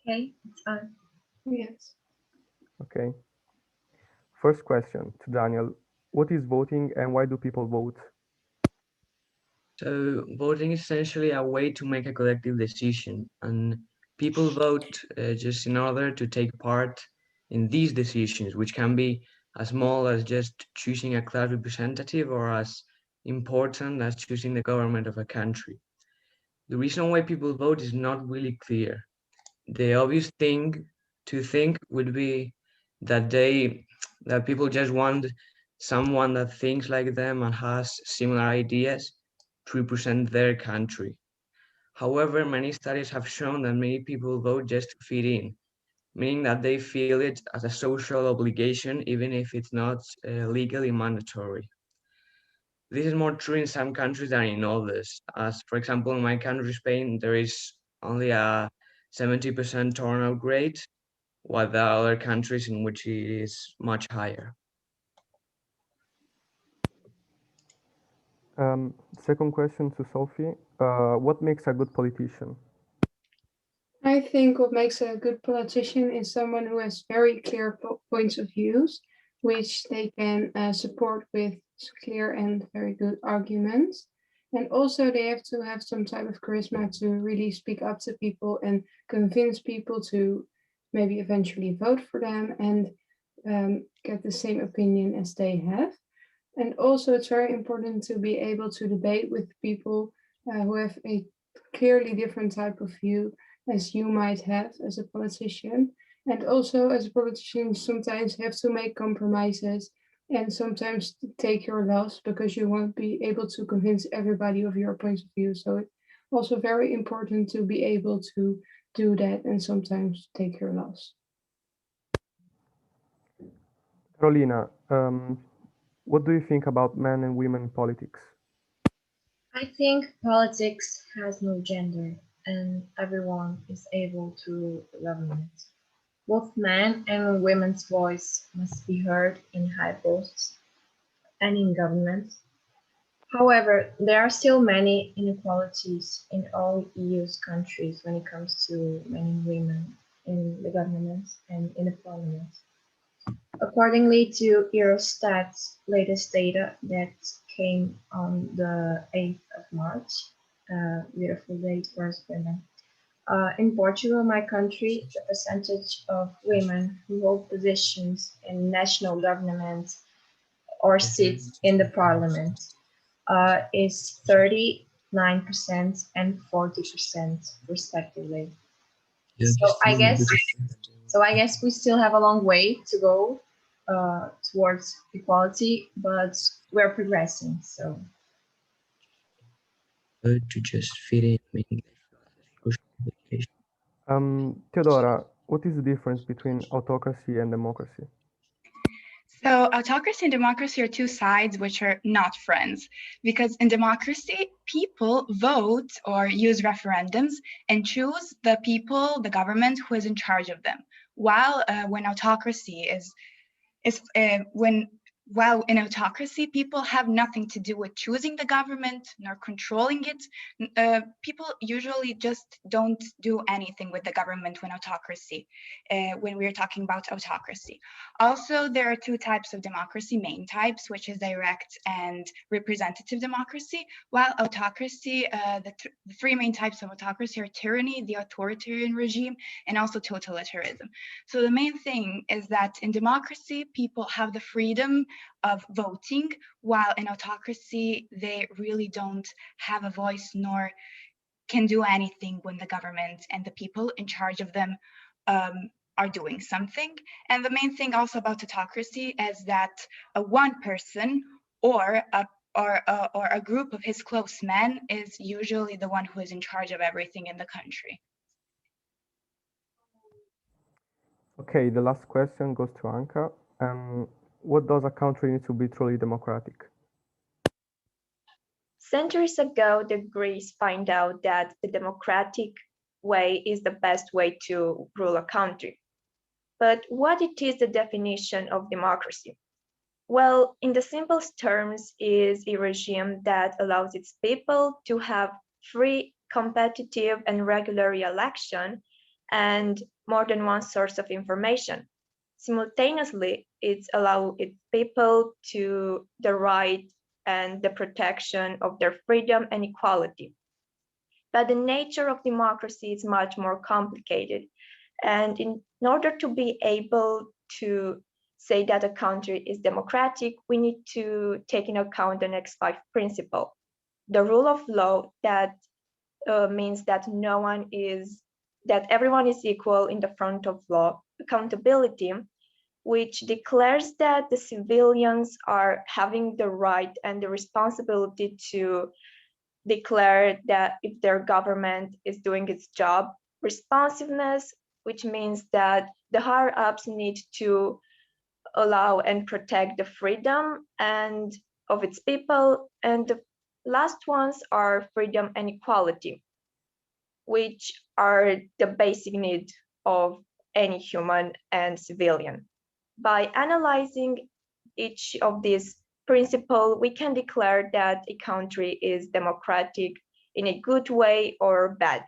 Okay, it's fine. Yes. Okay. First question to Daniel. What is voting and why do people vote? So voting is essentially a way to make a collective decision, and people vote just in order to take part in these decisions, which can be as small as just choosing a class representative or as important as choosing the government of a country. The reason why people vote is not really clear. The obvious thing to think would be that that people just want someone that thinks like them and has similar ideas to represent their country. However, many studies have shown that many people vote just to fit in, meaning that they feel it as a social obligation even if it's not legally mandatory. This is more true in some countries than in others. As for example, in my country, Spain, there is only a 70% turnout rate, while there are other countries in which it is much higher. Second question to Sophie. What makes a good politician? I think what makes a good politician is someone who has very clear points of views, which they can support with clear and very good arguments. And also, they have to have some type of charisma to really speak up to people and convince people to maybe eventually vote for them and get the same opinion as they have. And also, it's very important to be able to debate with people who have a clearly different type of view as you might have as a politician. And also, as a politician, you sometimes have to make compromises and sometimes take your loss because you won't be able to convince everybody of your point of view. So it's also very important to be able to do that and sometimes take your loss. Carolina, what do you think about men and women in politics? I think politics has no gender and everyone is able to govern it. Both men and women's voice must be heard in high posts and in government. However, there are still many inequalities in all EU's countries when it comes to men and women in the government and in the parliament. Accordingly to Eurostat's latest data that came on the 8th of March, beautiful date for us women. In Portugal, my country, the percentage of women who hold positions in national government or sit in the parliament is 39% and 40% respectively. So I guess we still have a long way to go towards equality, but we're progressing. So To just fit in, meaning social obligation. Theodora, what is the difference between autocracy and democracy? So, autocracy and democracy are two sides which are not friends, because in democracy, people vote or use referendums and choose the people, the government who is in charge of them. While when autocracy is when while in autocracy, people have nothing to do with choosing the government nor controlling it. People usually just don't do anything with the government when we're talking about autocracy. Also, there are two types of democracy, main types, which is direct and representative democracy, while autocracy, the three main types of autocracy are tyranny, the authoritarian regime, and also totalitarianism. So the main thing is that in democracy, people have the freedom of voting, while in autocracy, they really don't have a voice nor can do anything when the government and the people in charge of them are doing something. And the main thing also about autocracy is that one person or a group of his close men is usually the one who is in charge of everything in the country. Okay, the last question goes to Anka. What does a country need to be truly democratic? Centuries ago, the Greeks find out that the democratic way is the best way to rule a country. But what it is the definition of democracy? Well, in the simplest terms, is a regime that allows its people to have free, competitive, and regular election and more than one source of information. Simultaneously, it allows its people to the right and the protection of their freedom and equality. But the nature of democracy is much more complicated. And in order to be able to say that a country is democratic, we need to take into account the next 5 principles. The rule of law, that means that that everyone is equal in the front of law. Accountability, which declares that the civilians are having the right and the responsibility to declare that if their government is doing its job. Responsiveness, which means that the higher ups need to allow and protect the freedom and of its people. And the last ones are freedom and equality, which are the basic need of any human and civilian. By analyzing each of these principles, we can declare that a country is democratic in a good way or bad.